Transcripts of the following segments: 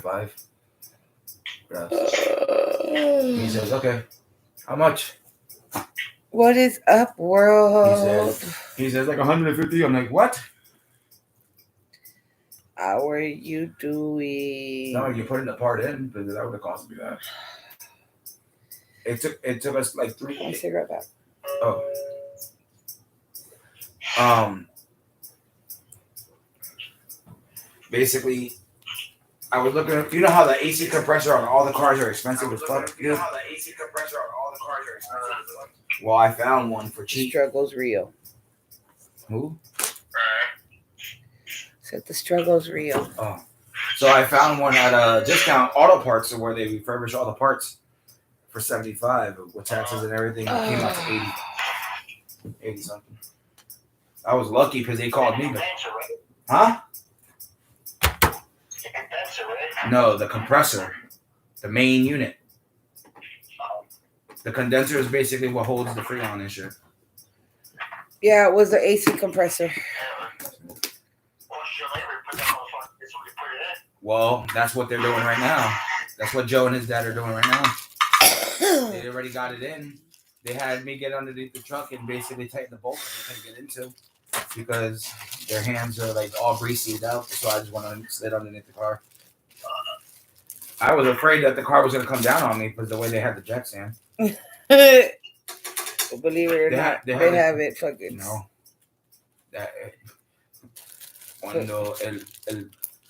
5. He says, okay, how much? What is up, world? He says like 150. I'm like, what? How are you doing? It's not like you're putting the part in, but that would have cost me that. It took us like 3. My cigarette back. Oh. Basically, I was looking at, you know how the AC compressor on all the cars are expensive as fuck? You know how the AC compressor on all the cars are expensive as fuck? Well, I found one for cheap. Struggle's real. Who? Said the struggle's real. Oh. So I found one at a discount auto parts where they refurbish all the parts for $75 with taxes and everything. It came out to 80 something. I was lucky because they called me. Huh? No, the compressor. The main unit. The condenser is basically what holds the freon and shit. Yeah, it was the AC compressor. Well, that's what they're doing right now. That's what Joe and his dad are doing right now. They already got it in. They had me get underneath the truck and basically tighten the bolt that they couldn't get into because their hands are like all greasy out. So I just went on slid underneath the car. I was afraid that the car was going to come down on me because the way they had the jack stand. Believe it or not, they have it fucking. No.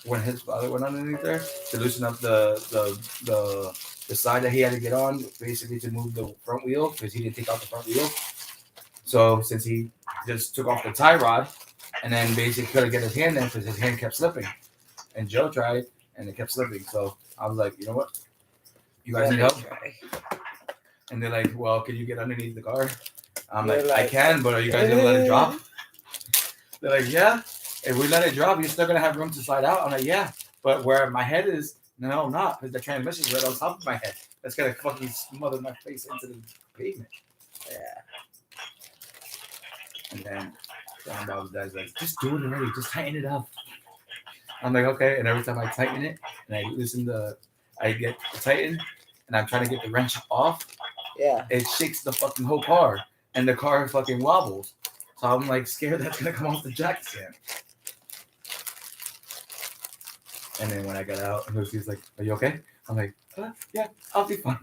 When his father went underneath there to loosen up the side that he had to get on, basically to move the front wheel because he didn't take out the front wheel. So since he just took off the tie rod and then basically couldn't get his hand in because his hand kept slipping, and Joe tried and it kept slipping. So I was like, you know what? You guys need help? And they're like, well, can you get underneath the car? I'm like, I can, but are you guys gonna let it drop? They're like, yeah. If we let it drop, you're still gonna have room to slide out. I'm like, yeah, but where my head is, no, not because the transmission's right on top of my head. That's gonna fucking smother my face into the pavement. Yeah. And then John Bob's dad's like, just do it already, just tighten it up. I'm like, okay. And every time I tighten it and I loosen I get the tighten, and I'm trying to get the wrench off. Yeah. It shakes the fucking whole car, and the car fucking wobbles. So I'm like scared that's gonna come off the jack stand. And then when I got out, Lucy's like, are you okay? I'm like, yeah, I'll be fine.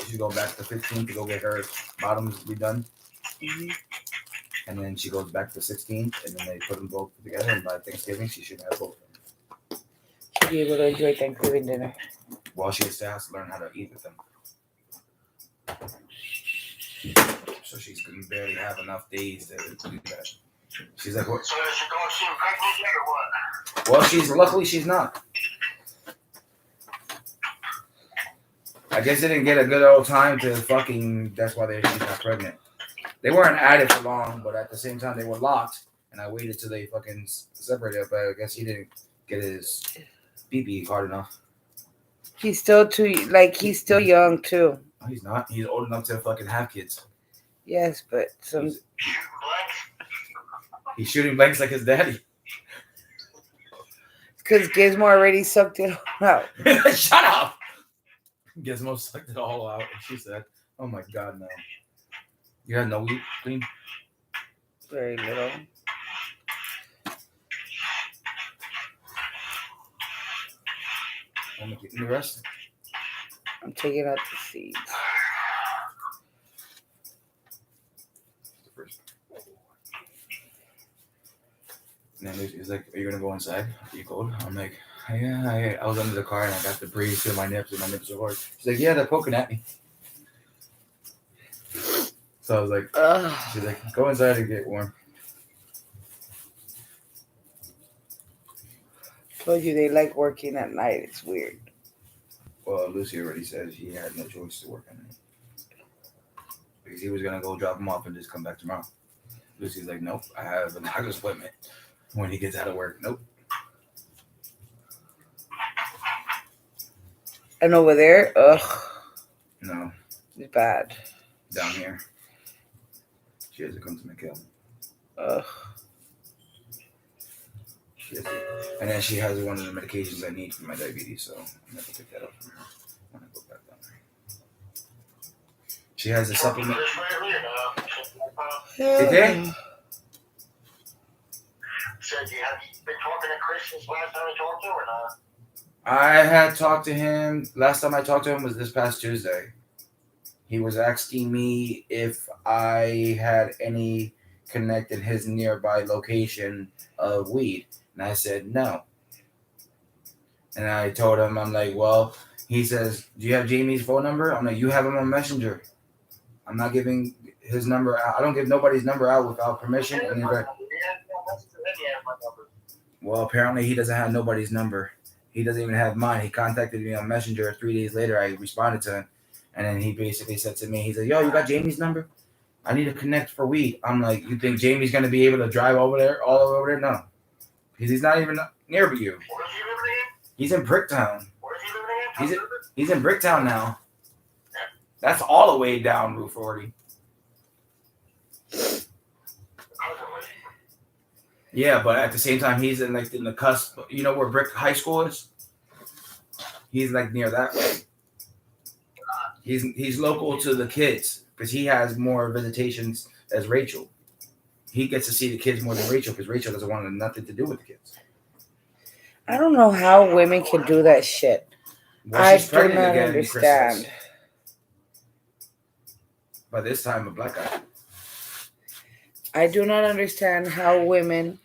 She's going back to 15 to go get her bottoms redone. Mm-hmm. And then she goes back to 16, and then they put them both together, and by Thanksgiving, she should have both of them. She'll be able to enjoy Thanksgiving dinner. Well, she has to learn how to eat with them. So she's going to barely have enough days to do that. She's like, what? So is she going to see pregnant yet or what? Well, luckily she's not. I guess they didn't get a good old time to fucking, that's why she's not pregnant. They weren't at it for long, but at the same time they were locked, and I waited till they fucking separated, but I guess he didn't get his BB hard enough. He's still he's still young too. No, he's not. He's old enough to fucking have kids. Yes, but he's shooting blanks like his daddy. Because Gizmo already sucked it all out. Shut up! Gizmo sucked it all out, and she said, oh my god, no. You had no weed clean? Very little. I'm getting the rest. I'm taking out the seeds. And then he's like, are you going to go inside? Are you cold? I'm like, yeah, I was under the car and I got the breeze to my nips and my nips are hard. She's like, yeah, they're poking at me. So I was like, she's like, go inside and get warm. Told you they like working at night. It's weird. Well, Lucy already said he had no choice to work at night. Because he was going to go drop him off and just come back tomorrow. Lucy's like, nope, I have a doctor's appointment when he gets out of work. Nope. And over there, No. It's bad. Down here. She has to come to McHale. Yes, and then she has one of the medications I need for my diabetes, so I'm gonna pick that up from her when I go back down there. She has a supplement. Did they? So, have you been talking to Chris since last time you talked to him or not? I had talked to him. Last time I talked to him was this past Tuesday. He was asking me if I had any connect in his nearby location of weed, and I said no. And I told him, I'm like, well, he says, do you have Jamie's phone number? I'm like, you have him on Messenger. I'm not giving his number out. I don't give nobody's number out without permission. And well, apparently he doesn't have nobody's number. He doesn't even have mine. He contacted me on Messenger 3 days later. I responded to him. And then he basically said to me, he said, yo, you got Jamie's number? I need to connect for weed. I'm like, you think Jamie's going to be able to drive over there, all over there? No. Because he's not even near you. Where is he living in? He's in Bricktown. Where is he living in? He's in Bricktown now. That's all the way down Route 40. Yeah, but at the same time, he's in like in the cusp. You know where Brick High School is? He's like near that way. He's local to the kids because he has more visitations as Rachel. He gets to see the kids more than Rachel because Rachel doesn't want nothing to do with the kids. I don't know how women can do that shit. Well, I she's do pregnant not again, understand. Chris says. By this time, a black guy. I do not understand how women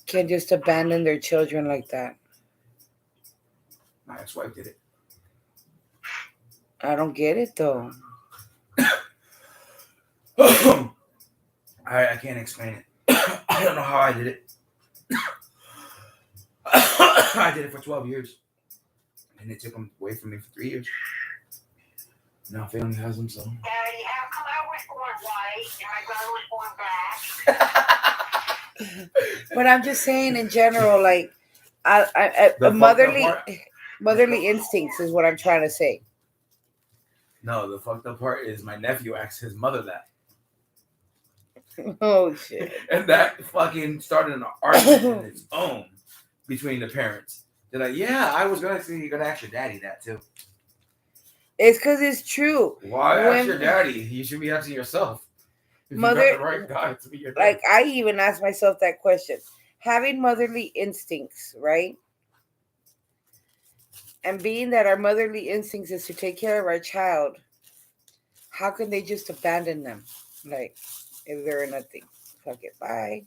can just abandon their children like that. My ex-wife did it. I don't get it though. I can't explain it. I don't know how I did it. I did it for 12 years. And it took him away from me for 3 years. Now family has him, so. Daddy, how come I was born white and my brother was born black? But I'm just saying in general, like, The motherly instincts is what I'm trying to say. No, the fucked up part is my nephew asked his mother that. Oh shit! And that fucking started an argument in its own between the parents. They're like, "Yeah, I was gonna say you're gonna ask your daddy that too." It's because it's true. Why ask your daddy? You should be asking yourself. If Mother, you got the right guy to be your dad. like I even asked myself that question: having motherly instincts, right? And being that our motherly instincts is to take care of our child, how can they just abandon them? Like, if they're nothing, fuck it, bye.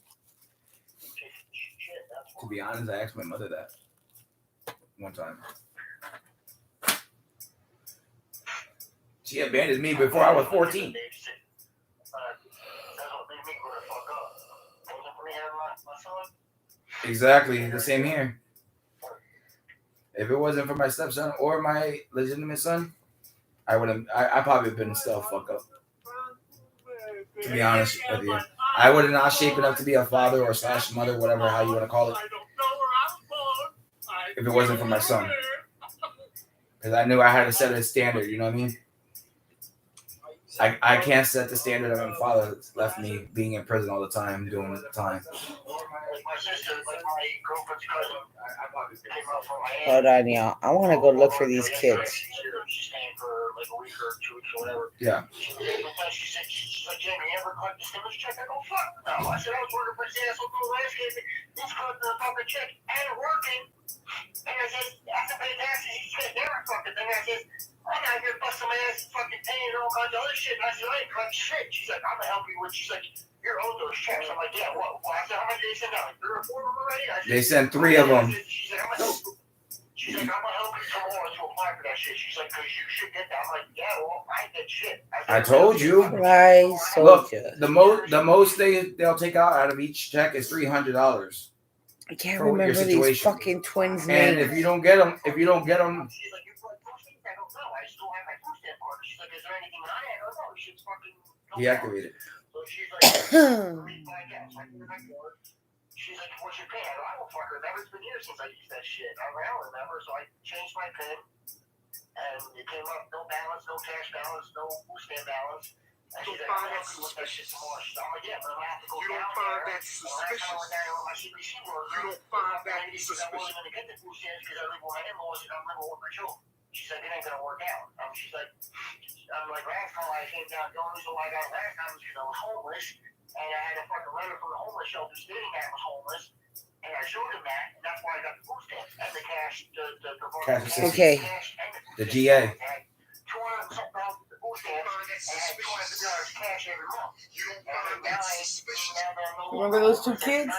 To be honest, I asked my mother that one time. She abandoned me before I was 14. Exactly, the same here. If it wasn't for my stepson or my legitimate son, I probably have been still fuck up. To be honest with you, I would have not shaped up to be a father or slash mother, whatever how you want to call it. If it wasn't for my son, because I knew I had to set a standard. You know what I mean? I can't set the standard of my father left me being in prison all the time, doing the time. My sister, like my girlfriend's cousin, came up from Miami. Hold on, y'all. I want to go look for these kids. She's staying for like a week or 2 weeks or whatever. Yeah. She said, she's like, Jamie, you ever collect the stimulus check? I go, fuck no. I said, I was working for this asshole doing landscaping. This collecting the fucking check and working. And I said, I said, pay taxes. He said, never fucking thing. I said, I'm out here busting my ass and fucking paying and all kinds of other shit. And I said, I ain't collect shit. She's like, I'm gonna help you with. She's like, you're owed those checks. I'm like, yeah, what? I said, how much did they send out? 3 or 4 of them already? I said, They sent 3 of them. She's like, I'm gonna help you. She's like, I'm gonna help you tomorrow to apply for that shit. She's like, because you should get that. I'm like, yeah, well, I get shit. I told you. Right, Look, soldier. the most they'll take out of each check is $300. I can't for your remember these situation. fucking twins' And names. if you don't get them, she's like, you brought food stamps? I don't know. I still have my food stamp card. She's like, is there anything on it? I don't know. She's fucking deactivated. So she's like, she's like, what's your pin? I don't fuck remember. It's been years since I used that shit. I don't remember, so I changed my pin, and it came up no balance, no cash balance, no food stamp balance. And she's like, I'm going to look at shit some more. She's like, yeah, but I'm going to have to go down there. Last time I went down there with my CBC worker, You don't find that I suspicious. wasn't going to get the food stamps because I live with my in-laws and I'm living with my children. She's like, it ain't going to work out. She's like, I'm like, last time I came down, the only reason why I got it last time was because I was homeless. And I had a fucking letter from the homeless shelter stating that I was homeless. And I showed him that, and that's why I got the food stamps and the cash, Cash assistance. Okay. The GA. $200 with the food stamps, and I had $200 cash every month. You don't find that suspicious. Remember those two kids?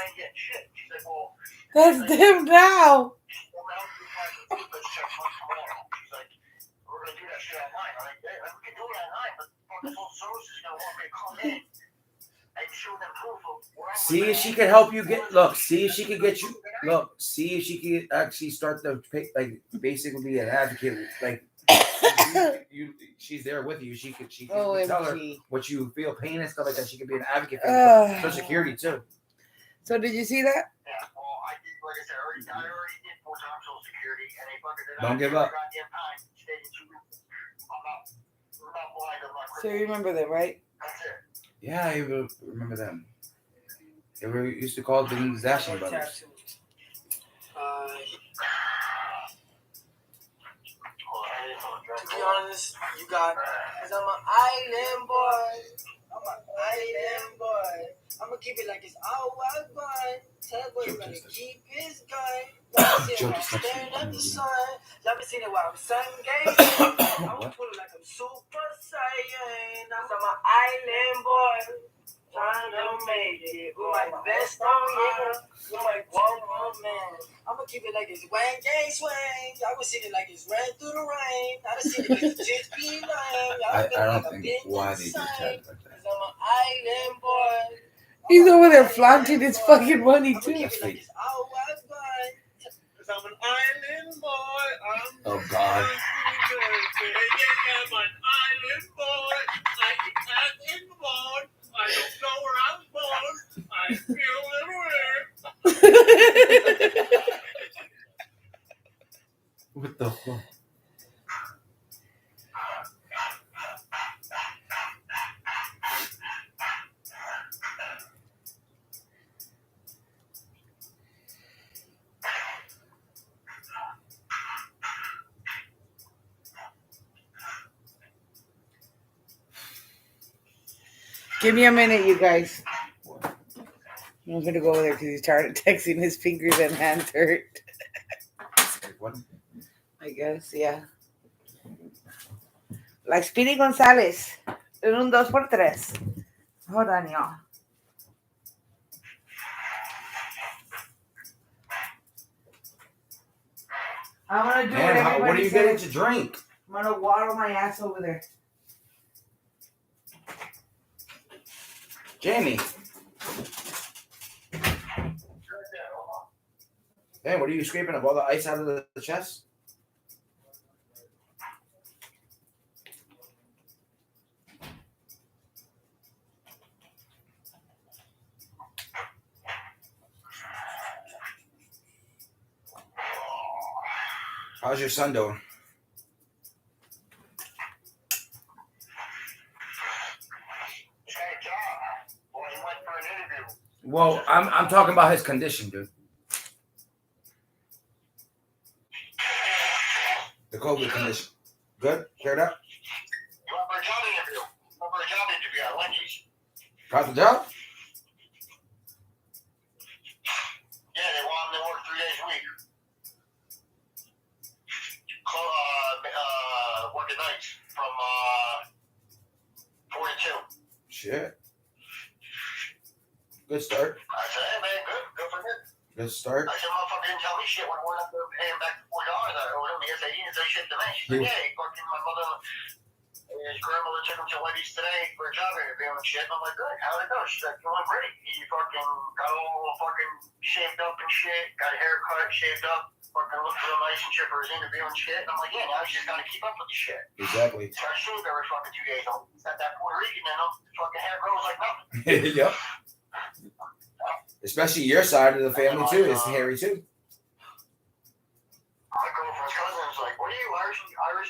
She's like, well, That's them now. she's like, we're gonna do that shit online. I'm like, yeah, we can do it online, but fucking social services is gonna want me to come in and show them proof of where I was See if at. she can help you get. Look, see if she can get you. Look, see if she can actually start to pay, like basically be an advocate. Like she's there with you. She can tell her OMG. what you feel, pain and stuff like that. She can be an advocate for Social Security too. So did you see that? Yeah, well, I did, like I said, I already did 4 times Social Security, and they fucking did Don't give up. goddamn time. Stayed in 2 weeks. I'm not blind. I'm not So crazy. you remember that, right? That's it. Yeah, I remember them. They were used to call them the Zashin brothers. To be honest, you got, cause I'm an island boy. I'm an island boy. I'ma keep it like it's all I want. Tell boy you gotta keep his gun. Y'all been seeing it while I'm staring at the sun. Y'all been seeing it while I'm sun gazing. I'ma pull it like I'm super saiyan. I'm an island boy. Trying to make it. With my best on you. With my one more man. I'ma keep it like it's wang gang swing. Y'all been seeing it like it's ran through the rain. I done seen it cause it's just be lame. I Y'all don't think why they do that like that. Cause I'm an island boy. He's over there flaunting his fucking money too. That's fake. Cause I'm an island boy. Oh God. I'm an island boy. I can in the morning. I don't know where I'm born. I feel everywhere. What the fuck? Give me a minute, you guys. I'm gonna go over there because he's tired of texting. His fingers and hands hurt. What? I guess, yeah. Like Speedy Gonzalez. En un 2x3. Hold on, y'all. I'm gonna do Man, what what are everybody you getting says. to drink? I'm gonna waddle my ass over there. Jamie. Man, what are you scraping up? All the ice out of the chest? How's your son doing? He's got a job. Well, he went for an interview. Well, I'm talking about his condition, dude. The COVID condition. Good? Cleared up? He went for a job interview. At Wendy's. Got the job? Yeah, they want him to work 3 days a week. Working nights from 4 to 2. Shit. Good start. I said, hey man, good for him. Good start. I said, motherfucker didn't tell me shit when I went up there paying back the $4. I owed him. He didn't say shit to me. She's like, yeah, fucking my mother and his grandmother took him to Wendy's today for a job interview and shit. And I'm like, good, how'd it go? She's like, going great. He fucking got all fucking shaved up and shit, got a haircut, shaved up, fucking looked real nice and shit for his interview and shit. And I'm like, yeah, now he's just gotta keep up with the shit. Exactly. So I shaved every fucking 2 days. He's got that Puerto Rican in him. His fucking hair grows like nothing. Yep. Especially your side of the family too. It's hairy too. My girlfriend's cousin was like, what are you, Irish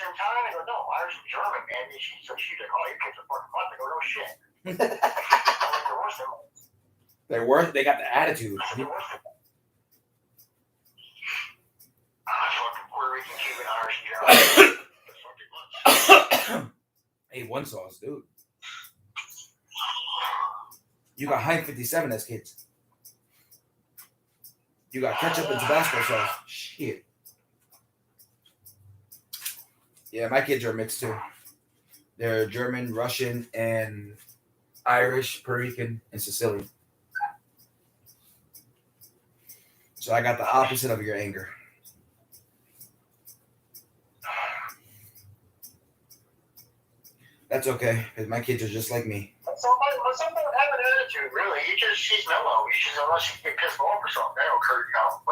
and Italian? I go, no, Irish and German, man. And she's like, oh, your kid's a fucking mutt. I go, no shit. I'm like, the worst of them. They're worse. They got the attitude. I said, the worst of them. Fucking Puerto Rican, Cuban, Irish, and German. Hey, one sauce, dude. You got Heinz 57 as kids. You got ketchup and Tabasco sauce. Shit. Yeah, my kids are mixed too. They're German, Russian, and Irish, Puerto Rican, and Sicilian. So I got the opposite of your anger. That's okay, because my kids are just like me. Somebody have an attitude, really. She's mellow. You just unless you get pissed off or something. They don't hurt,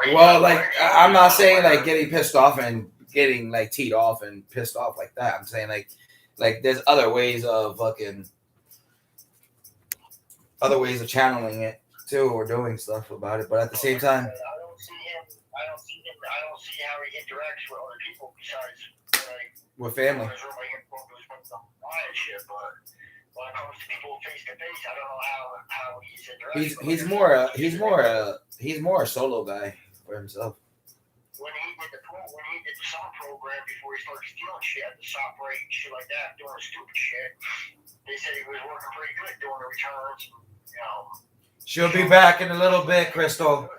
you know. Well, like, I'm not saying like getting pissed off and getting like teed off and pissed off like that. I'm saying like there's other ways of channeling it too, or doing stuff about it. But at the same time, I don't see how he interacts with other people besides like with family. Shit, but when it comes to people face to face, I don't know how he's interacting. He's more a solo guy for himself. When he did the summer program before he started stealing shit at the shop rate and shit like that, doing stupid shit, they said he was working pretty good doing the returns. You know. She'll be back in a little bit, Crystal.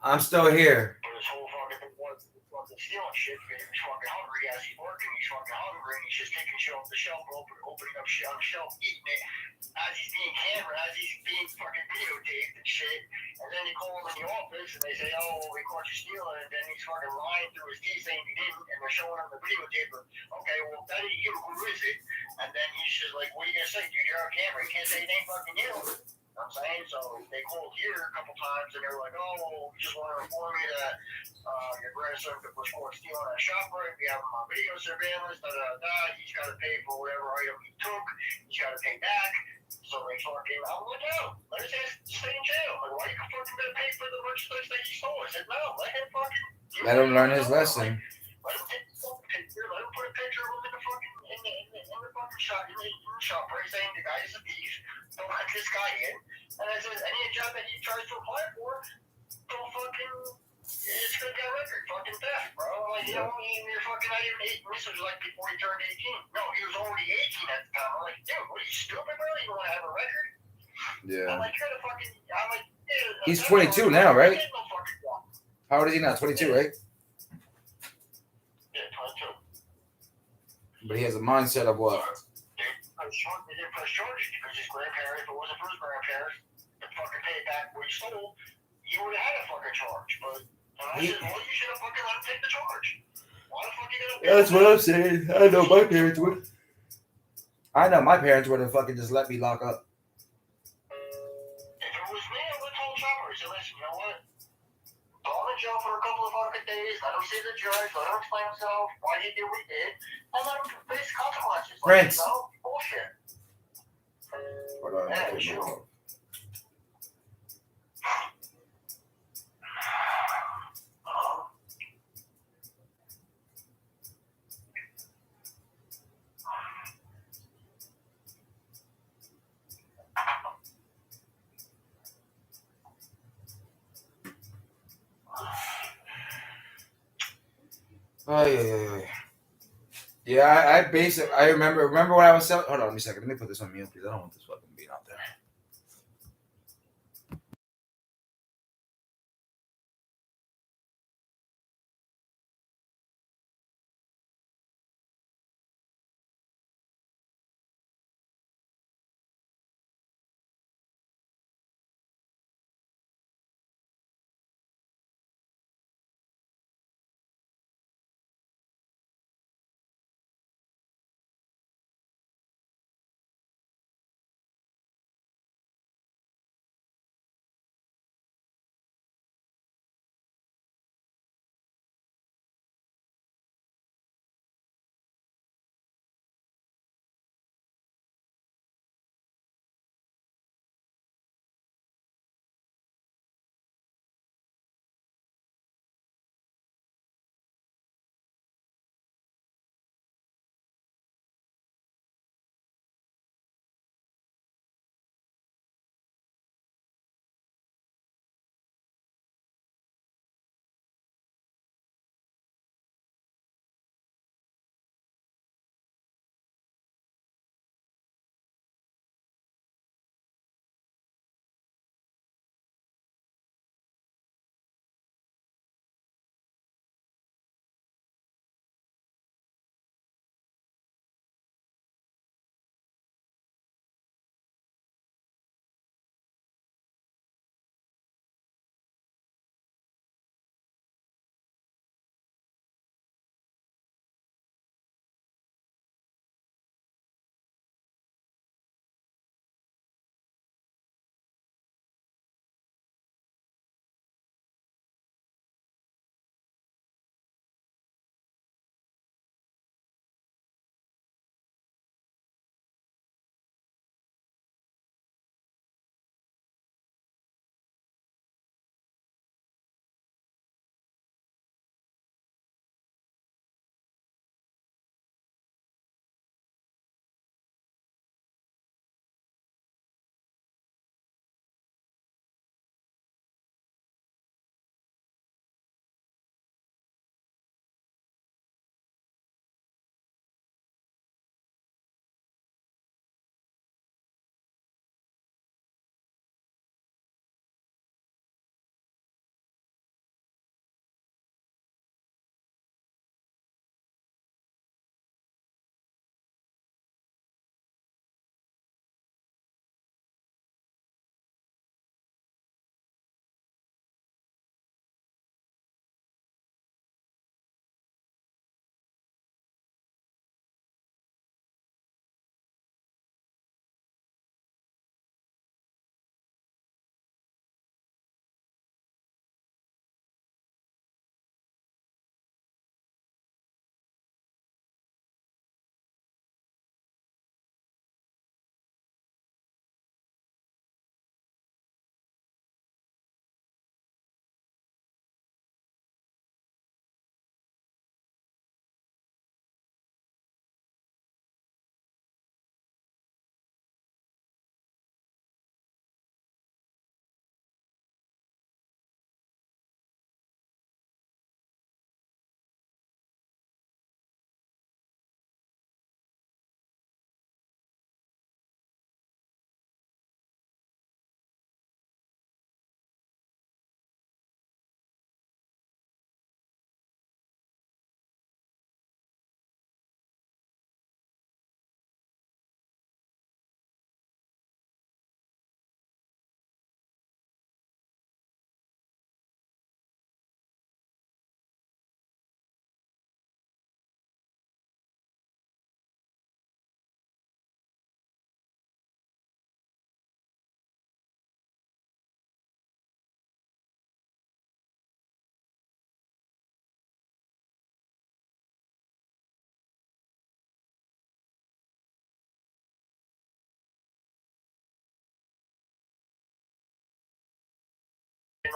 I'm still here. But his whole fucking thing was fucking stealing shit because he was fucking hungry as he's working. He's fucking hungry and he's just taking shit off the shelf, opening up shit on the shelf, eating it as he's being camera, as he's being fucking videotaped and shit. And then they call him in the office and they say, oh, well, we caught you stealing. And then he's fucking lying through his teeth saying he didn't. And they're showing him the videotape. Okay, well, that ain't you. Who is it? And then he's just like, what are you going to say? Dude, you're on camera. You can't say it ain't fucking you. You know what I'm saying? So they called here a couple times and they were like, oh, well, we just want to inform you that your grandson was caught stealing at a shop right. We have him on video surveillance. He's got to pay for whatever item he took. He's got to pay back. So they fucking, I'm like, no, let his ass stay in jail. Like, why are you fucking going to pay for the merchandise that he stole? I said, no, let him fucking. Let him learn his lesson. Let him take the fucking picture. Let him put a picture of him in the fucking shop, in the shop right, saying the guy is a thief. Don't let this guy in. And I said, any job that he tries to apply for, don't fucking. It's gonna get a record, fucking theft, bro. Like, you know, you're fucking not even 18. This was like before he turned 18. No, he was already 18 at the time. I'm like, dude, what are you stupid, bro? You want to have a record? Yeah. I'm like, you're gonna fucking. I'm like, dude. He's 22 now, right? No fucking job. How old is he now? 22, right? Yeah, 22. But he has a mindset of what? They didn't press charges because his grandparents, if it wasn't for his grandparents, to fucking pay back what he stole, he would have had a fucking charge. But I said, well, you should have fucking let him take the charge. Why the fuck you gonna? That's what I'm saying. I know my parents would. I know my parents would have fucking just let me lock up. If it was me, I would have told Chopper. He said, listen, you know what? Throw him in jail for a couple of fucking days. Let him see the judge. Let him explain himself. Why he did what he did. And let him face consequences. Prince. Like, no bullshit. Yeah, sure. Oh yeah. Yeah, I remember when I was selling. Hold on, let me a second. Let me put this on mute because I don't want this fucking being out there.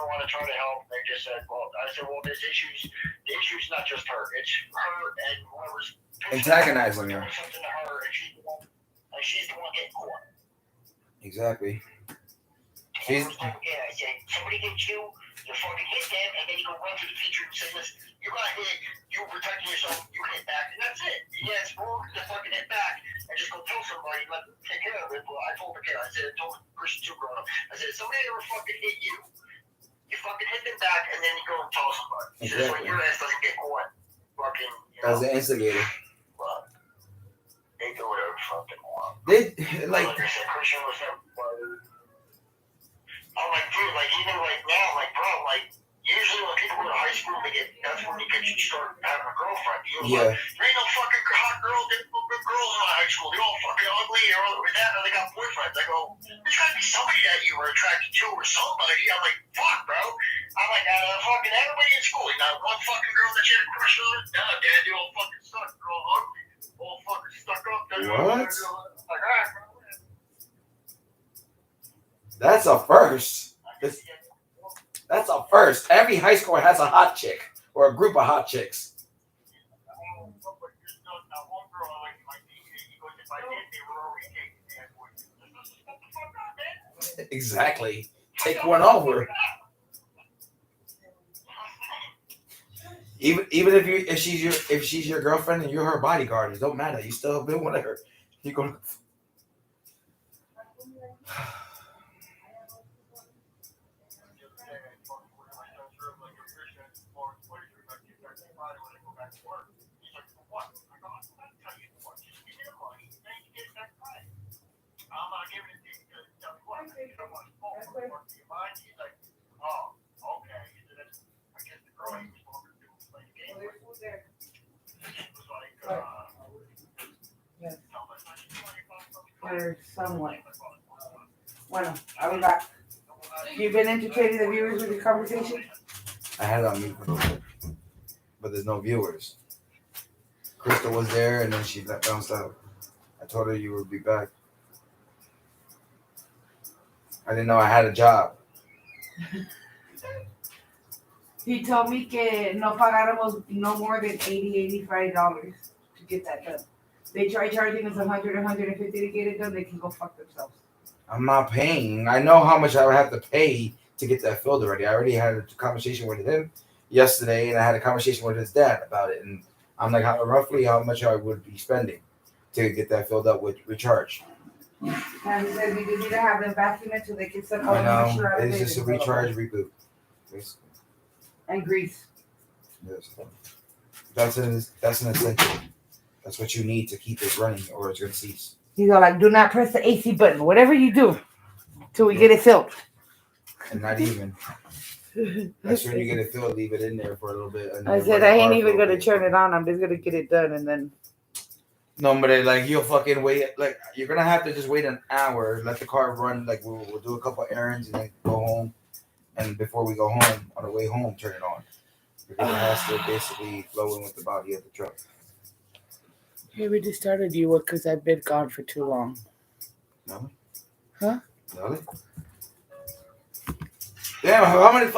even want to try to help. They just said, well, I said, well, there's issues. The issue's not just her. It's her and whoever's Antagonizing her. doing something to her, and she's the one getting caught. Exactly. She's yeah, I said, somebody hits you, you fucking hit them, and then you go run to the teacher and say, listen, you got hit, you protecting yourself, you hit back, and that's it. Yeah, it's wrong to fucking hit back and just go tell somebody, let them take care of it. Well, I told the kid, I said, I told the person too grown up, I said, if somebody ever fucking hit you, you fucking hit them back, and then you go and tell somebody. Exactly. So this way your ass doesn't get caught. Fucking, you know. As an instigator. But they do whatever the fuck they want. They, like I said, Christian was there. I'm like, dude, like, even like now, like, bro, like, usually when people go to high school, that's when you start having a girlfriend. Yeah. Like, there ain't no fucking hot girls, good girls in high school. They're all fucking ugly or that, or they got boyfriends. I go, there's gotta be somebody that you were attracted to or somebody. I'm like, fuck, bro. I'm like, fucking everybody in school, you got one fucking girl that you had a crush on? No, dad, they all fucking suck. They're all ugly. All fucking stuck up. What? I'm like, all right, bro. that's a first. That's a first. Every high school has a hot chick or a group of hot chicks. Exactly. Take one over. Even if she's your girlfriend and you're her bodyguard, it don't matter. You still have been with her. You go. Or somewhat. Bueno, I'll be back. You've been entertaining the viewers with the conversation? I had it on mute for a little bit, but there's no viewers. Crystal was there, and then she bounced out. I told her you would be back. I didn't know I had a job. He told me que no pagáramos no more than $80-$85 to get that done. They try charging us $100-$150 to get it done. They can go fuck themselves. I'm not paying. I know how much I would have to pay to get that filled already. I already had a conversation with him yesterday, and I had a conversation with his dad about it. And I'm like, roughly how much I would be spending to get that filled up with recharge. And he said we just need to have them vacuum it so they can suck all I the moisture know. out of It's it. just a recharge reboot. Basically. And grease. Yes. That's an essential. That's what you need to keep it running, or it's going to cease. He's all like, do not press the AC button. Whatever you do, till we get it filled. And not even. As soon as you get it filled, leave it in there for a little bit. And I said, I ain't even going to turn it on. I'm just going to get it done and then. No, but like you'll fucking wait. Like you're gonna have to just wait an hour, let the car run. Like we'll do a couple errands and then go home. And before we go home, on the way home, turn it on because it has to basically flow in with the body of the truck. Hey, we just started you because I've been gone for too long. No. Huh? No. Damn, how many